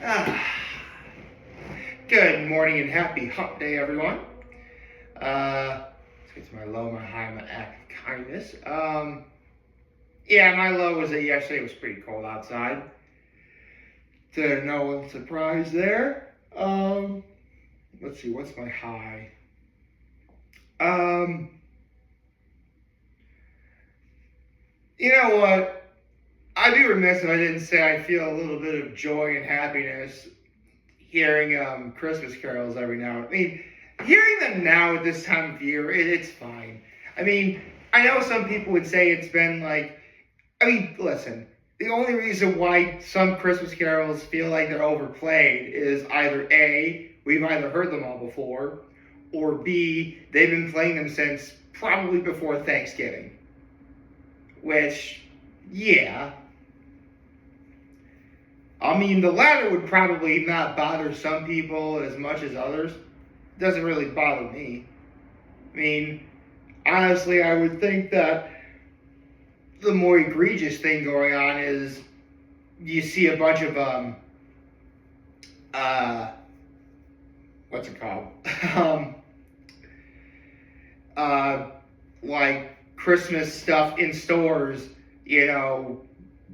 Ah, good morning and happy hump day, everyone. Let's get to my low, my high, my act of kindness. Yeah, my low was that yesterday was pretty cold outside. To no one's surprise there. Let's see, what's my high? Um, you know what? I'd be remiss if I didn't say I feel a little bit of joy and happiness hearing Christmas carols every now. I mean, hearing them now at this time of year, it's fine. I mean, I know some people would say it's been like. I mean, listen. The only reason why some Christmas carols feel like they're overplayed is either A, we've either heard them all before, or B, they've been playing them since probably before Thanksgiving. Which, yeah, I mean, the latter would probably not bother some people as much as others. It doesn't really bother me. I mean, honestly, I would think that the more egregious thing going on is you see a bunch of what's it called? um, uh, like Christmas stuff in stores,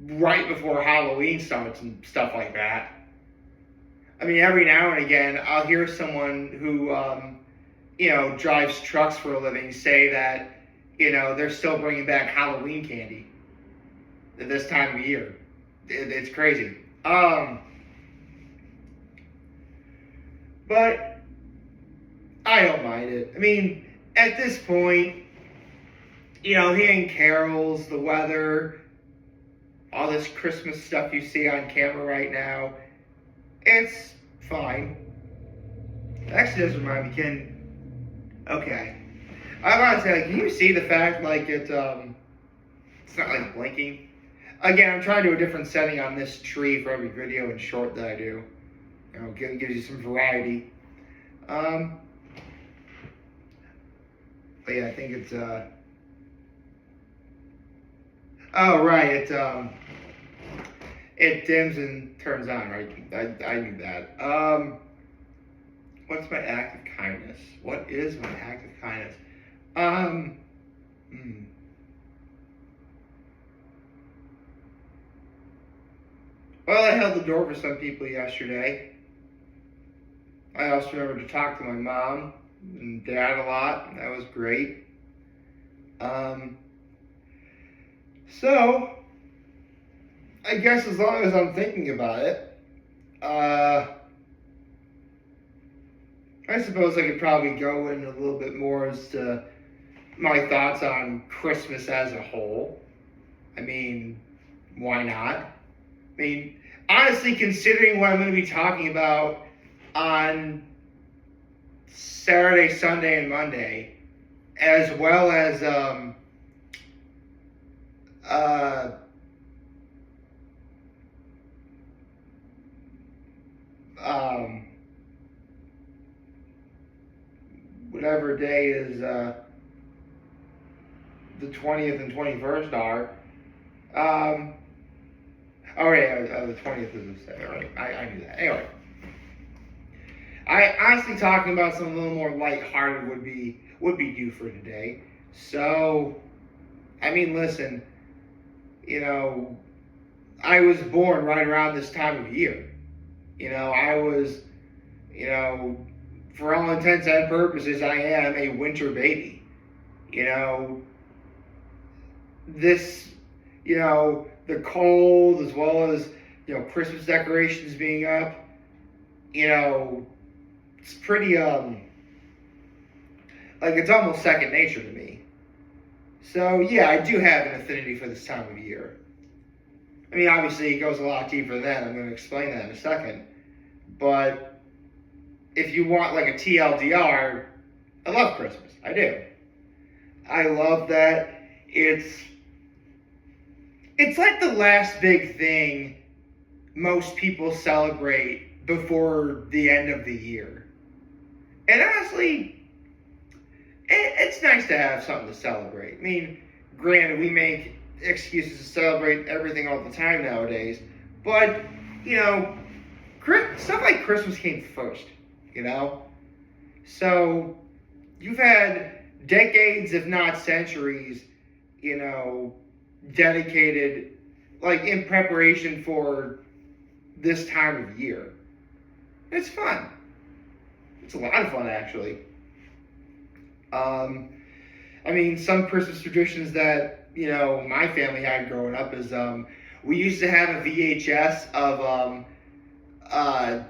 right before Halloween starts and stuff like that. I mean, every now and again, I'll hear someone who, drives trucks for a living say that, they're still bringing back Halloween candy at this time of year. It's crazy. But I don't mind it. I mean, at this point, hearing carols, the weather, all this Christmas stuff you see on camera right now, it's fine. It actually does remind me, okay. I want to say, can you see the fact, it's not, blinking? Again, I'm trying to do a different setting on this tree for every video and short that I do. Gives you some variety. But yeah, I think it's, oh, right, it dims and turns on, right? I knew that. What's my act of kindness? What is my act of kindness? Well, I held the door for some people yesterday. I also remembered to talk to my mom and dad a lot. That was great. So, I guess as long as I'm thinking about it, I suppose I could probably go in a little bit more as to my thoughts on Christmas as a whole. I mean, why not? I mean, honestly, considering what I'm going to be talking about on Saturday, Sunday, and Monday, as well as whatever day is the 20th and 21st are. Oh yeah, the 20th is the day. All right, I knew that. Anyway, I honestly talking about something a little more lighthearted would be due for today. So, I mean, listen, I was born right around this time of year. I was, for all intents and purposes, I am a winter baby. This, the cold as well as, Christmas decorations being up, it's pretty, it's almost second nature to me. So, yeah, I do have an affinity for this time of year. I mean, obviously, it goes a lot deeper than that. I'm going to explain that in a second. But if you want, a TLDR, I love Christmas. I do. I love that it's like the last big thing most people celebrate before the end of the year. And honestly, it's nice to have something to celebrate. I mean, granted, we make excuses to celebrate everything all the time nowadays, but, stuff like Christmas came first, you know? So you've had decades, if not centuries, you know, dedicated, like in preparation for this time of year. It's fun. It's a lot of fun, actually. I mean, some Christmas traditions that, you know, my family had growing up is we used to have a VHS of uh,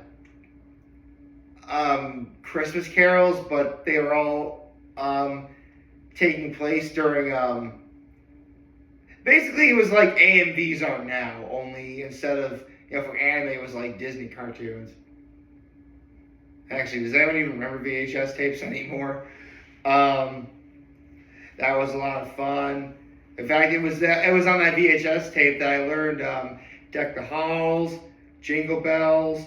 Christmas carols, but they were all taking place during basically it was like AMVs are now, only instead of, you know, for anime it was like Disney cartoons. Actually, does anyone even remember VHS tapes anymore? That was a lot of fun. In fact, it was on that VHS tape that I learned Deck the Halls, Jingle Bells,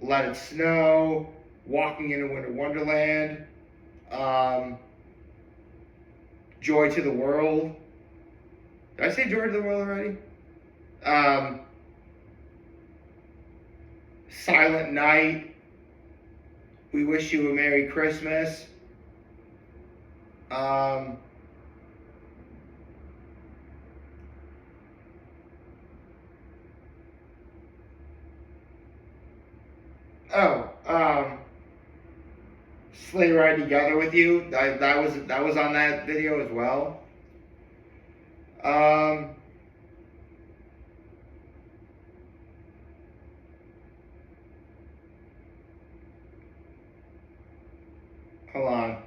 Let It Snow, Walking in a Winter Wonderland, Joy to the World. Did I say Joy to the World already? Silent Night, We Wish You a Merry Christmas. Sleigh Ride Together with You. That was on that video as well. Hold on.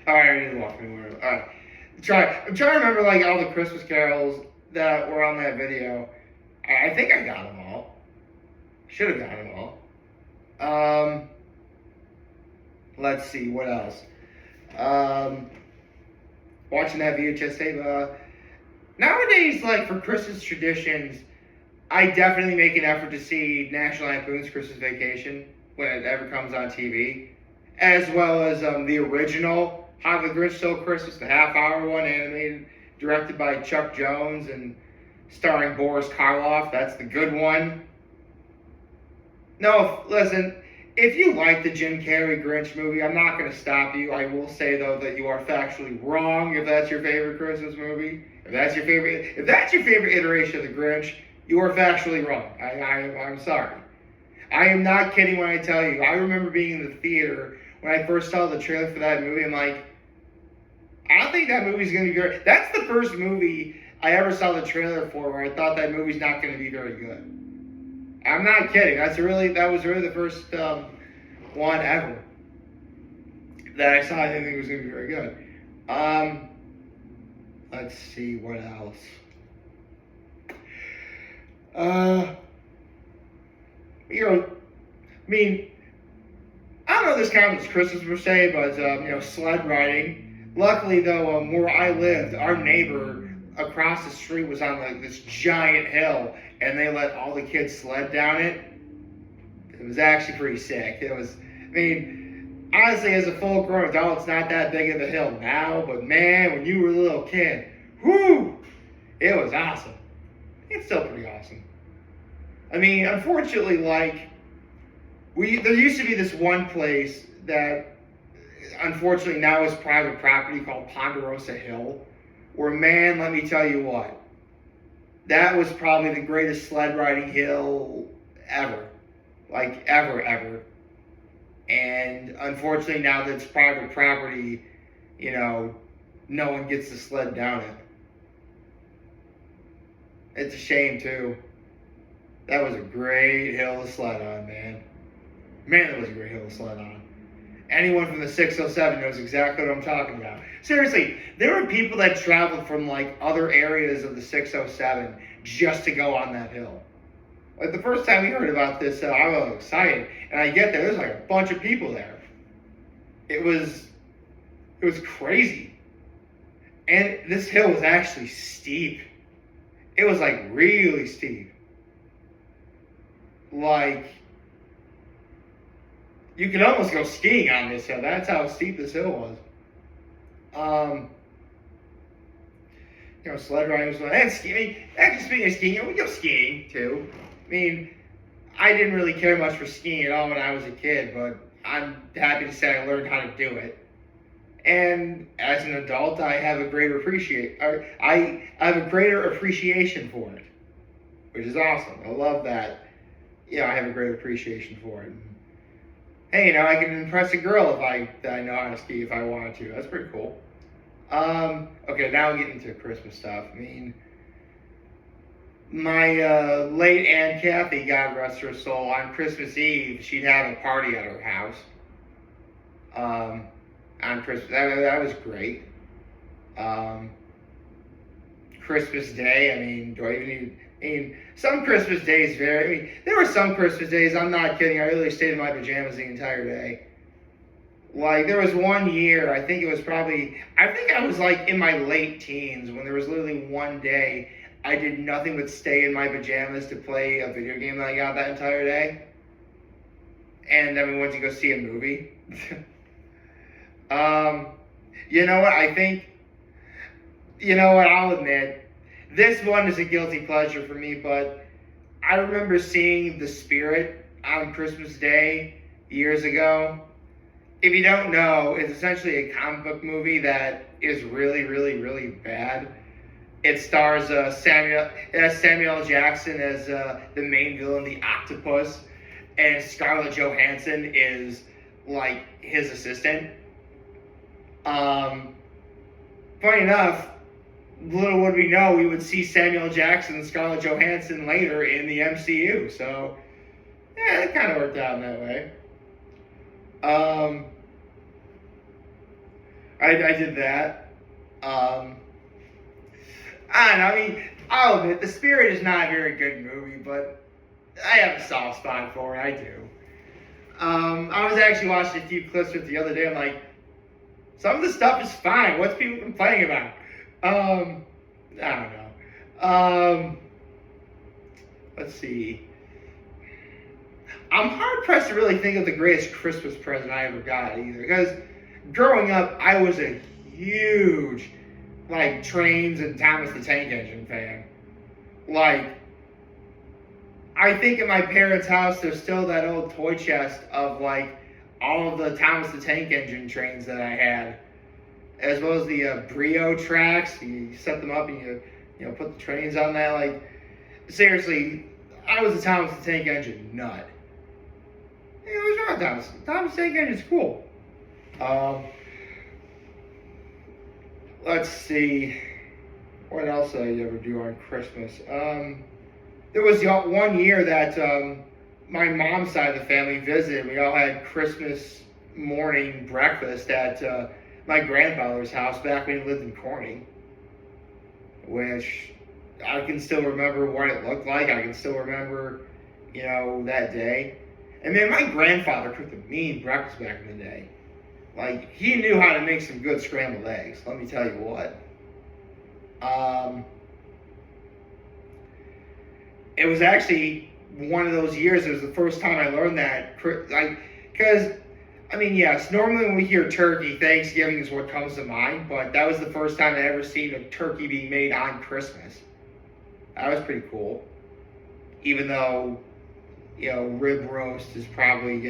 Alright, I need to walk anywhere. Alright. I'm trying to remember like all the Christmas carols that were on that video. I think I got them all. Should have gotten them all. Let's see, what else? Watching that VHS tape. Nowadays, like for Christmas traditions, I definitely make an effort to see National Lampoon's Christmas Vacation when it ever comes on TV, as well as the original How the Grinch Stole Christmas, the half-hour one, animated, directed by Chuck Jones and starring Boris Karloff. That's the good one. No, listen, if you like the Jim Carrey Grinch movie, I'm not going to stop you. I will say, though, that you are factually wrong if that's your favorite Christmas movie. If that's your favorite iteration of the Grinch, you are factually wrong. I'm sorry. I am not kidding when I tell you. I remember being in the theater when I first saw the trailer for that movie. I'm like, I don't think that movie's going to be good. That's the first movie I ever saw the trailer for where I thought that movie's not going to be very good. I'm not kidding. That was really the first one ever that I saw. I didn't think it was going to be very good. Let's see what else. You know, I mean, I don't know if this counts as Christmas per se, but you know, sled riding. Luckily, though, where I lived, our neighbor across the street was on like this giant hill, and they let all the kids sled down it. It was actually pretty sick. It was, I mean, honestly, as a full-grown adult, it's not that big of a hill now, but man, when you were a little kid, whoo, it was awesome. It's still pretty awesome. I mean, unfortunately, like, there used to be this one place that, unfortunately, now is private property called Ponderosa Hill, where, man, let me tell you what, that was probably the greatest sled riding hill ever. Like, ever. And unfortunately, now that it's private property, you know, no one gets to sled down it. It's a shame, too. That was a great hill to sled on, man. Man, that was a great hill to sled on. Anyone from the 607 knows exactly what I'm talking about. Seriously, there were people that traveled from like other areas of the 607 just to go on that hill. Like the first time we heard about this, I was excited, and I get there's like a bunch of people there. It was crazy, and this hill was actually steep. It was like really steep. Like, you could almost go skiing on this hill. That's how steep this hill was. sled riding was fun. And skiing. Actually, speaking of skiing, we go skiing too. I mean, I didn't really care much for skiing at all when I was a kid, but I'm happy to say I learned how to do it. And as an adult, I have a greater I have a greater appreciation for it, which is awesome. I love that. I have a great appreciation for it. Hey, I can impress a girl if I know how to ski if I wanted to. That's pretty cool. Okay, now we're getting into Christmas stuff. I mean, my late Aunt Kathy, God rest her soul, on Christmas Eve, she'd have a party at her house. On Christmas, that was great. Christmas Day, I mean, do I even need... I mean, some Christmas days there were some Christmas days, I'm not kidding, I literally stayed in my pajamas the entire day. Like, there was one year, I think I was like in my late teens when there was literally one day I did nothing but stay in my pajamas to play a video game that I got that entire day. And then we went to go see a movie. You know what, I'll admit, this one is a guilty pleasure for me, but I remember seeing The Spirit on Christmas Day years ago. If you don't know, it's essentially a comic book movie that is really, really, really bad. It stars Samuel L. Jackson as the main villain, the Octopus, and Scarlett Johansson is like his assistant. Funny enough, little would we know, we would see Samuel Jackson and Scarlett Johansson later in the MCU. So, yeah, it kind of worked out in that way. I did that. I don't know, I mean, I'll admit, The Spirit is not a very good movie, but I have a soft spot for it, I do. I was actually watching a few clips with the other day, I'm like, some of the stuff is fine, what's people complaining about? I don't know. Let's see. I'm hard pressed to really think of the greatest Christmas present I ever got either, because growing up, I was a huge, Trains and Thomas the Tank Engine fan. I think at my parents' house, there's still that old toy chest of, all of the Thomas the Tank Engine trains that I had, as well as the Brio tracks. You set them up and you put the trains on that. Seriously, I was a Thomas the Tank Engine nut. What's wrong with Thomas? Thomas the Tank Engine's cool. Let's see. What else did I ever do on Christmas? There was one year that my mom's side of the family visited. We all had Christmas morning breakfast at my grandfather's house back when he lived in Corning, which I can still remember what it looked like. I can still remember, that day. And man, my grandfather cooked a mean breakfast back in the day. He knew how to make some good scrambled eggs, let me tell you what. It was actually one of those years, it was the first time I learned that, because, yes, normally when we hear turkey, Thanksgiving is what comes to mind, but that was the first time I ever seen a turkey being made on Christmas. That was pretty cool. Even though, rib roast is probably,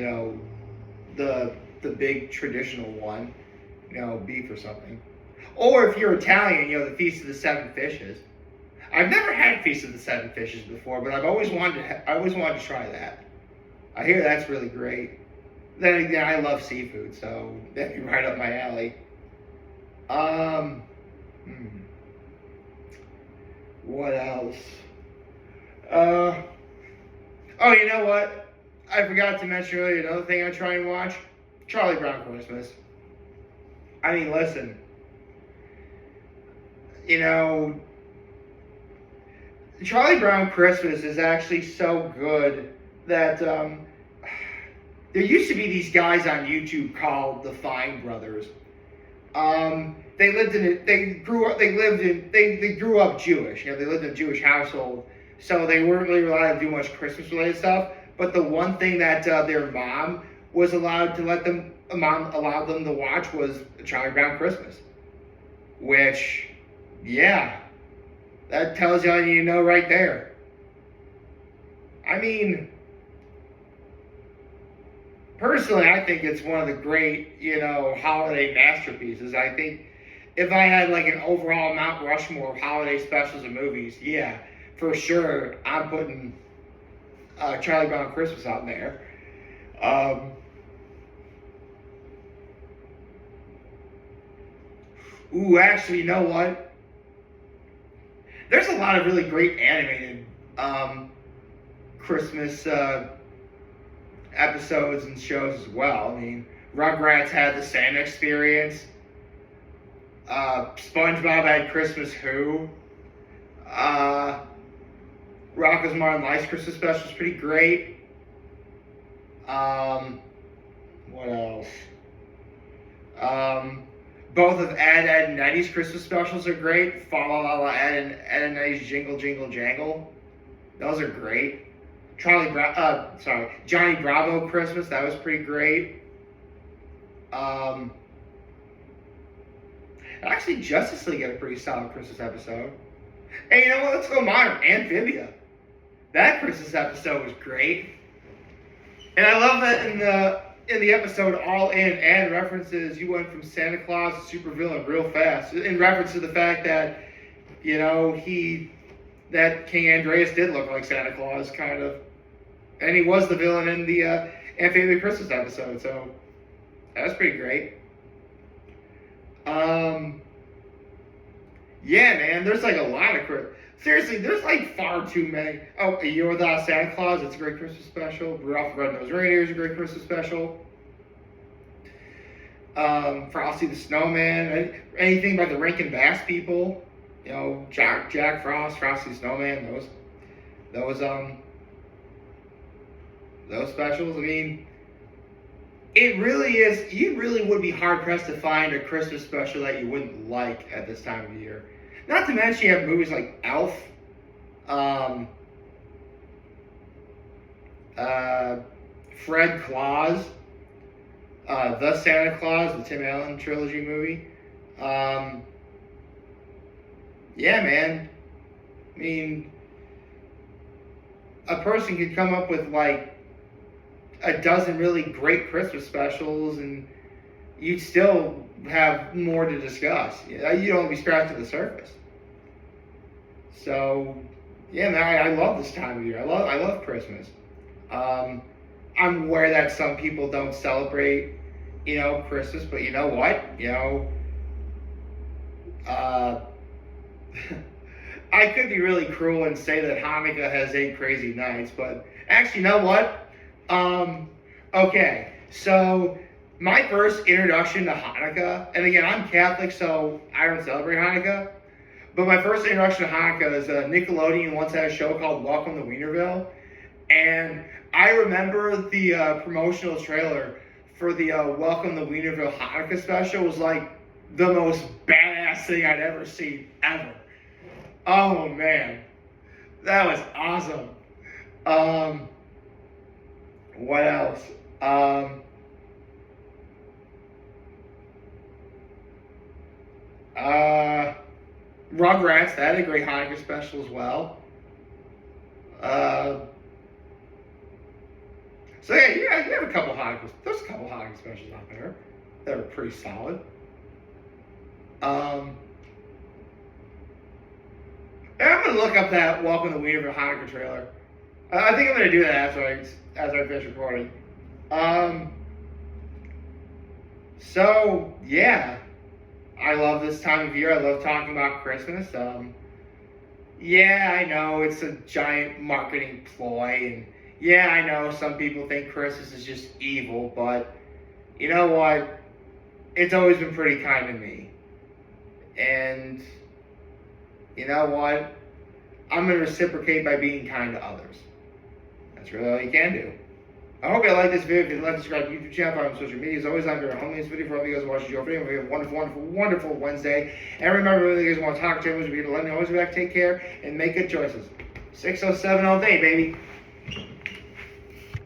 the big traditional one, beef or something. Or if you're Italian, the Feast of the Seven Fishes. I've never had Feast of the Seven Fishes before, but I've always wanted to try that. I hear that's really great. Then again, I love seafood, so that'd be right up my alley. What else? Oh, you know what? I forgot to mention earlier, another thing I try and watch, Charlie Brown Christmas. Listen. Charlie Brown Christmas is actually so good that there used to be these guys on YouTube called the Fine Brothers. They grew up Jewish. They lived in a Jewish household, so they weren't really allowed to do much Christmas related stuff. But the one thing that their mom was allowed to allowed them to watch was Charlie Brown Christmas, which, yeah, That tells you all you know right there. I mean, personally, I think it's one of the great, holiday masterpieces. I think if I had like an overall Mount Rushmore of holiday specials and movies, yeah, for sure, I'm putting Charlie Brown Christmas out there. Um, Actually, you know what? There's a lot of really great animated Christmas episodes and shows as well. I mean, Rugrats had the Santa Experience. SpongeBob had Christmas Who. Rocko's Modern Life's Christmas special is pretty great. What else? Both of Ed and Eddie's Christmas specials are great. Fa La La La Ed and Eddie's Jingle Jingle Jangle. Those are great. Johnny Bravo Christmas, that was pretty great. Actually, Justice League had a pretty solid Christmas episode. Hey, you know what? Let's go modern. Amphibia. That Christmas episode was great. And I love that in the episode All In and references you went from Santa Claus to supervillain real fast. In reference to the fact that, that King Andreas did look like Santa Claus, kind of. And he was the villain in the Amphibia Christmas episode, so that was pretty great. Yeah, man, there's like a lot of seriously, there's like far too many. Oh, A Year Without Santa Claus, it's a great Christmas special. Rudolph the Red-Nosed Reindeer is a great Christmas special. Frosty the Snowman, anything by the Rankin Bass people, Jack Frost, Frosty the Snowman, those specials. I mean, it really is. You really would be hard pressed to find a Christmas special that you wouldn't like at this time of year. Not to mention, you have movies like Elf, Fred Claus, The Santa Claus, the Tim Allen trilogy movie. Yeah, man. I mean, a person could come up with like a dozen really great Christmas specials, and you'd still have more to discuss. You'd only be scratching the surface. So, yeah, man, I love this time of year. I love Christmas. I'm aware that some people don't celebrate, Christmas, but you know what? I could be really cruel and say that Hanukkah has 8 crazy nights, but actually, you know what? Okay, so my first introduction to Hanukkah, and again, I'm Catholic, so I don't celebrate Hanukkah, but my first introduction to Hanukkah is Nickelodeon once had a show called Welcome to Wienerville, and I remember the promotional trailer for the Welcome to Wienerville Hanukkah special was like the most badass thing I'd ever seen, ever. Oh, man. That was awesome. What else? Rugrats, that had a great Hanukkah special as well. So yeah, you have a couple Hanukkah. There's a couple Hanukkah specials out there that are pretty solid. And I'm gonna look up that Welcome to Wienerville Hanukkah trailer. I think I'm gonna do that as I finish recording. So yeah, I love this time of year. I love talking about Christmas. Yeah, I know it's a giant marketing ploy, and yeah, I know some people think Christmas is just evil, but you know what? It's always been pretty kind to me. And you know what? I'm going to reciprocate by being kind to others. That's really all you can do. I hope you like this video. If you'd like to subscribe to the YouTube channel, follow me on social media. As always, I'm your homeliest video for all of you guys watching your video. We have a wonderful, wonderful, wonderful Wednesday. And remember, if you guys want to talk to me, let me know. Always be back. Take care and make good choices. 607 all day, baby.